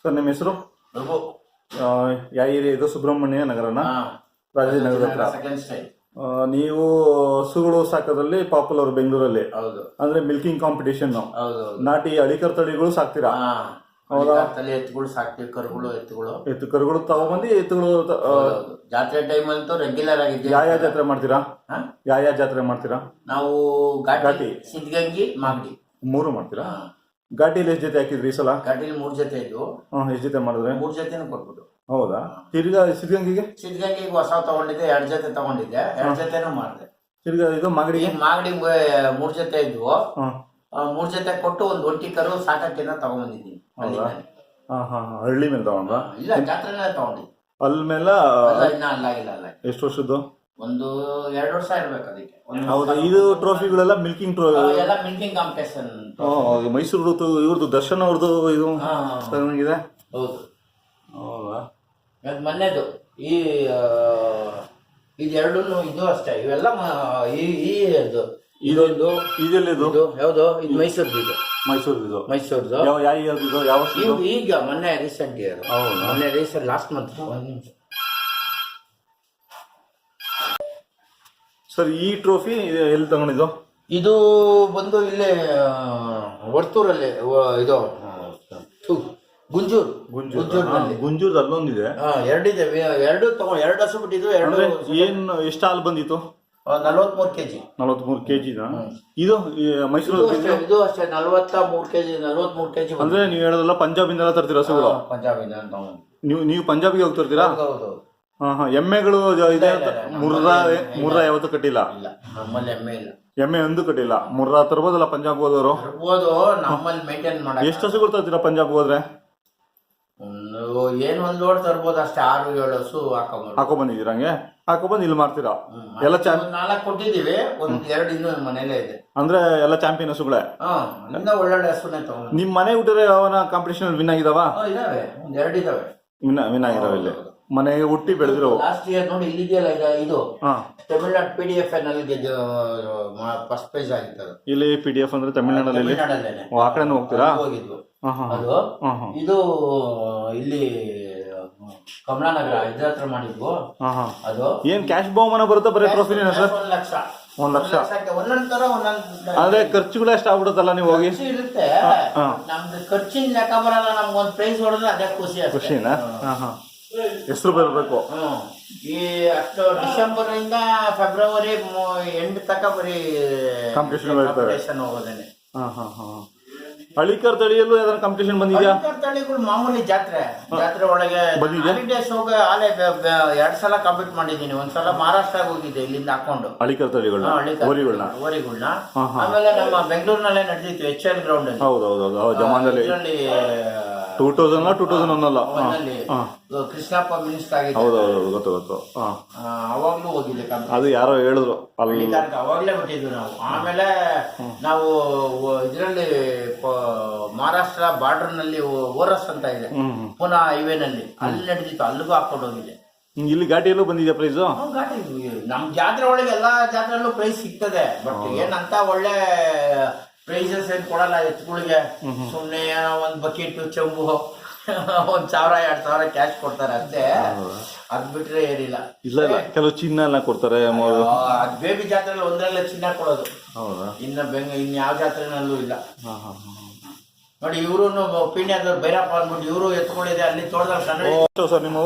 Sir ನಿಮ್ಮ ಹೆಸರು? ರಘು. ಯಾವ ಏರಿಯಾ ಇದು? ಸುಬ್ರಹ್ಮಣ್ಯ ನಗರನ? ರಾಜನಗರದ ಹತ್ರ. Second style. ನೀವು ಹಸುಗಳು ಸಾಕೋದ್ರಲ್ಲಿ ಪಾಪ್ಯುಲರ್ ಬೆಂಗಳೂರಲ್ಲಿ. ಹೌದು. ಅಂದ್ರೆ ಮಿಲ್ಕಿಂಗ್ ಕಾಂಪಿಟೇಷನ್. ಹೌದು. ನಾಟಿ ಅಳಿಕರ್ ತಳಿಗಳು ಸಾಕ್ತೀರಾ? ಹೌದಾ? ಎತ್ತುಗಳು ಸಾಕ್ತಿವಿ, ಕರುಗಳು, ಎತ್ತು ಕರುಗಳು ತಗೊಂಬಂದು ಎತ್ತುಗಳು ಜಾತ್ರೆ ಟೈಮ್ ಅಂತೂ ರೆಗ್ಯುಲರ್ ಆಗಿದೆ. ಯಾವ ಜಾತ್ರೆ ಮಾಡ್ತೀರಾ? ಯಾವ ಜಾತ್ರೆ ಮಾಡ್ತೀರಾ? ನಾವು ಘಾಟಿ, ಸಿದ್ಧಗಂಗಿ, ಮಾಗಡಿ 3 ಮಾಡ್ತೀರಾ? ಘಾಟಿಲಿ ಎಷ್ಟು ಜೊತೆ ಹಾಕಿದ್ರಿ ಈ ಸಲ? ಘಾಟಿಲಿ 3 ಜೊತೆ ಇದ್ವು. ಎಷ್ಟು ಜೊತೆ ಮಾಡಿದ್ರೆ? 3 ಜೊತೆನೂ ಕೊಟ್ಬಿಟ್ಟು. ಹೌದಾ? ತಿರ್ಗಾ ಸಿದ್ಧಗಂಗಿಗೆ ಹೊಸ ತಗೊಂಡಿದ್ದೆ, 2 ಜೊತೆ ತಗೊಂಡಿದ್ದೆ, 2 ಜೊತೆನೂ ಮಾಡಿದೆ. ತಿರ್ಗಾ ಇದು ಮಾಗಡಿಗೆ 3 ಜೊತೆ ಇದ್ವು. 3 ಜೊತೆ ಕೊಟ್ಟು ಒಂದು ಒಂಟಿ ಕರು ಸಾಕಕ್ಕೆನ ತಗೊಂಡ್ಬಂದಿದ್ದೀನಿ. ಹಳ್ಳಿ ಮೇಲೆ ತಗೊಂಡ್ರ? ಇಲ್ಲ, ಜಾತ್ರೆನೇ ತಗೊಂಡಿದ್ದೆ. ಅಲ್ಲಿ ಮೇಲೆ ಇನ್ನ ಅಲ್ಲಾಗಿಲ್ಲ. ಎಷ್ಟು ವರ್ಷದ್ದು? ಒಂದು 2 ವರ್ಷ ಇರ್ಬೇಕು ಅದಕ್ಕೆ. ಹೌದಾ? ಇದು ಟ್ರೋಫಿಗಳೆಲ್ಲ ಮಿಲ್ಕಿಂಗ್ ಎಲ್ಲ ಮಿಲ್ಕಿಂಗ್ ಕಾಂಪಿಟೇಷನ್. ಮೈಸೂರು ಇವ್ರದ್ದು ದರ್ಶನ್ ಅವ್ರದ್ದು ಇದು ಇದೆ. ಹೌದು. ಹೌದಾ? ಮೊನ್ನೆದು ಇದೆರಡು ಇದು ಅಷ್ಟೇ. ಇವೆಲ್ಲ ಇದೊಂದು ಇದೆಲ್ಲಿದು ಯಾವುದು? ಇದು ಮೈಸೂರ್ದು. ಮೈಸೂರ್ದು ಯಾವ ಈಗ ಮೊನ್ನೆ ರೀಸೆಂಟ್ ಇಯರ್. ಮೊನ್ನೆ ರೀಸೆಂಟ್ ಲಾಸ್ಟ್ ಮಂತ್. ಸರ್ ಈ ಟ್ರೋಫಿ ಎಲ್ಲಿ ತಗೊಂಡಿದ್ದು? ಇದು ಬಂದು ಇಲ್ಲೇ ವರ್ತೂರಲ್ಲಿ ಇದು ಗುಂಜೂರ್ ಅಲ್ಲೊಂದಿದೆ. 2 ಇದೆ. 2 ಹಸು ಬಿಟ್ಟಿದ್ದು. ಏನು ಎಷ್ಟು ಹಾಲು ಬಂದಿತ್ತು? 43 kg. 43 kg. ಇದು ಮೈಸೂರು ಇದು ಅಷ್ಟೇ 43 kg. 43 kg. ಅಂದ್ರೆ ನೀವು ಹೇಳೋದಲ್ಲ ಪಂಜಾಬಿಂದ ತರ್ತೀರ ಹಸುಗಳು? ಪಂಜಾಬಿಂದ. ನೀವು ಪಂಜಾಬಿಗೆ ಹೋಗ್ತಿರ್ತೀರಾ? ಎಮ್ಮೆಗಳು ಇದೆ? ಮುರ್ರಾ ಯಾವತ್ತೂ ಕಟ್ಟಿಲ್ಲ? ನಮ್ಮಲ್ಲಿ ಎಮ್ಮೆ ಇಲ್ಲ. ಎಮ್ಮೆ ಒಂದು ಕಟ್ಟಿಲ್ಲ. ಮುರ್ರಾ ತರ್ಬೋದಲ್ಲ ಪಂಜಾಬ್ ಹೋದವರು? ನಮ್ಮಲ್ಲಿ ಮೇಂಟೈನ್ ಮಾಡಿ. ಎಷ್ಟು ಹಸುಗಳು ತರ್ತೀರಾ ಪಂಜಾಬ್ ಹೋದ್ರೆ? ಏನ್ ಒಂದ್ ಲೋಡ್ ತರ್ಬೋದು ಅಷ್ಟೇ. 6-7 ಹಸು ಹಾಕೊ ಬಂದಿದ್ದೀರ? ಹಂಗೆ ಹಾಕೊಬಂದು ಇಲ್ಲಿ ಮಾಡ್ತೀರಾ? ಎಲ್ಲ 4 ಕೊಟ್ಟಿದೀವಿ. 2 ಇನ್ನೂ ಮನೇಲೇ ಇದೆ. ಅಂದ್ರೆ ಎಲ್ಲ ಚಾಂಪಿಯನ್ ಹಸುಗಳೇ? ಒಳ್ಳೊಳ್ಳೆ ಹಸುನೇ ತಗೊಂಡು. ನಿಮ್ ಮನೆ ಹುಟ್ಟಿದ್ರೆ ಅವನ ಕಾಂಪಿಟೇಷನ್ ವಿನ್ ಆಗಿದಾವ? ಇದಾವೆ, 2 ಇದಾವೆ. ವಿನ್ ಆಗಿದಾವೆ. ಇಲ್ಲಿ ಮನೆಗೆ ಹುಟ್ಟಿ ಬೆಳೆದಿರೋ. ಲಾಸ್ಟ್ ಇಯರ್ ನೋಡಿ ಇಲ್ಲಿದೆಯಲ್ಲ ಇದು ತಮಿಳ್ನಾಡು PDF ನಲ್ಲಿ ಫಸ್ಟ್ ಪ್ರೈಸ್ ಆಗಿತ್ತು. ಇಲ್ಲಿ PDF ಅಂದ್ರೆ ತಮಿಳ್ನಾಡಲ್ಲಿ? ಆ ಕಡೆ ಹೋಗ್ತೀರಾ? ಹೋಗಿದ್ವು. ಅದು ಇದು ಇಲ್ಲಿ ಕಮಲಾನಗರ ಇದ್ರ ಹತ್ರ ಮಾಡಿದ್ವು. ಅದು ಏನ್ ಕ್ಯಾಶ್ ಬಹುಮಾನ ಬರುತ್ತಾ? ಬರೀ ಟ್ರೋಫಿ? 1 ಲಕ್ಷ. 1 ಲಕ್ಷ. ಒಂದೊಂದ್ ತರ ಒಂದೊಂದ್. ಆದ್ರೆ ಖರ್ಚುಗಳು ಎಷ್ಟು ಆಗ್ಬಿಡುತ್ತಲ್ಲ ನೀವು ಹೋಗಿ? ಇರುತ್ತೆ. ನಮ್ದು ಖರ್ಚಿನ ಲೆಕ್ಕ ಬರಲ್ಲ. ನಮ್ಗೊಂದ್ ಪ್ರೈಸ್ ಹೊಡೆದ್ರೆ ಅದೇ ಖುಷಿನಾ? ಹೆಸರು ಬರಬೇಕು. ಈ ಡಿಸೆಂಬರ್ ಇಂದ ಫೆಬ್ರವರಿ ಎಂಡ್ ತನಕ ಬರೀ ಕಾಂಪಿಟೇಷನ್ ಹೋಗೋದೇನೆ. ಹಳಿಕರ್ ತಳಿಯಲ್ಲೂ ಯಾವ್ದಾರ ಕಾಂಪಿಟೇಷನ್ ಬಂದಿದ್ಯಾ? ತಳಿಗಳು ಮಾಮೂಲಿ ಜಾತ್ರೆ ಒಳಗೆ ಹಾಲಿಡೇಸ್ ಹೋಗಿ 2 ಸಲ ಕಾಂಪೀಟ್ ಮಾಡಿದ್ದೀನಿ. ಒಂದ್ಸಲ ಮಹಾರಾಷ್ಟ್ರಕ್ಕೆ ಹೋಗಿದ್ದೆ ಇಲ್ಲಿಂದ ಹಾಕೊಂಡು ಹಳಿಕರ್ ತಳಿಗಳನ್ನ. ಆಮೇಲೆ ನಮ್ಮ ಬೆಂಗಳೂರಿನಲ್ಲೇ ನಡೆದಿತ್ತು HL ಗ್ರೌಂಡ್ ಅಲ್ಲಿ. ಇದರಲ್ಲಿ 2001 ಕೃಷ್ಣಪ್ಪ ಮಿನಿಸ್ಟರ್ ಆಗಿದ್ದ. ಗೊತ್ತು. ಅವಾಗ್ಲೂ ಹೋಗಿದ್ದೆ. ಅದು ಯಾರೋ ಹೇಳಿದ್ರು ಅವಾಗ್ಲೇ ಬಿಟ್ಟಿದ್ವಿ ನಾವು. ಆಮೇಲೆ ನಾವು ಇದರಲ್ಲಿ ಮಹಾರಾಷ್ಟ್ರ ಬಾರ್ಡರ್ ನಲ್ಲಿ ಓರಸ್ ಅಂತ ಇದೆ, ಪುನಃ ಹೈವೇನಲ್ಲಿ, ಅಲ್ಲಿ ನಡೆದಿತ್ತು. ಅಲ್ಲಿಗೂ ಹಾಕೊಂಡು ಹೋಗಿದೆ. ಇಲ್ಲಿ ಘಾಟಿಯಲ್ಲೂ ಬಂದಿದೆ ಪ್ರೈಸ್? ಘಾಟಿ ನಮ್ ಜಾತ್ರೆ ಒಳಗೆ ಎಲ್ಲಾ ಜಾತ್ರೆಯಲ್ಲೂ ಪ್ರೈಸ್ ಸಿಗ್ತದೆ. ಬಟ್ ಏನಂತ ಒಳ್ಳೆ ಪ್ರೈಸಸ್ ಏನ್ ಕೊಡಲ್ಲ ಎತ್ತುಗಳಿಗೆ. ಸುಮ್ನೆ ಒಂದ್ ಬಕೆಟ್, ಚೆಂಬು, 1,000-2,000 ಕ್ಯಾಶ್ ಕೊಡ್ತಾರೆ ಅಷ್ಟೇ. ಅದ್ ಬಿಟ್ರೆ ಏನಿಲ್ಲ. ಇಲ್ಲ ಕೆಲವು ಚಿನ್ನ ಎಲ್ಲ ಕೊಡ್ತಾರೆ. ಅದ್ ಬೇಬಿ ಜಾತ್ರೆಯಲ್ಲಿ ಒಂದ್ರಲ್ಲೇ ಚಿನ್ನ ಕೊಡೋದು. ಇನ್ ಯಾವ ಜಾತ್ರೆನಲ್ಲೂ ಇಲ್ಲ ನೋಡಿ. ಇವ್ರು ಪೀಣ್ಯದವ್ರು ಭೈರಪ್ಪ ಅಂದ್ಬಿಟ್ಟು ಇವರು ಎತ್ಕೊಂಡಿದೆ ಅಲ್ಲಿ ತೋಟದಲ್ಲಿ ಕನ್ನಡ. ಸರ್ ನಿಮ್ಮ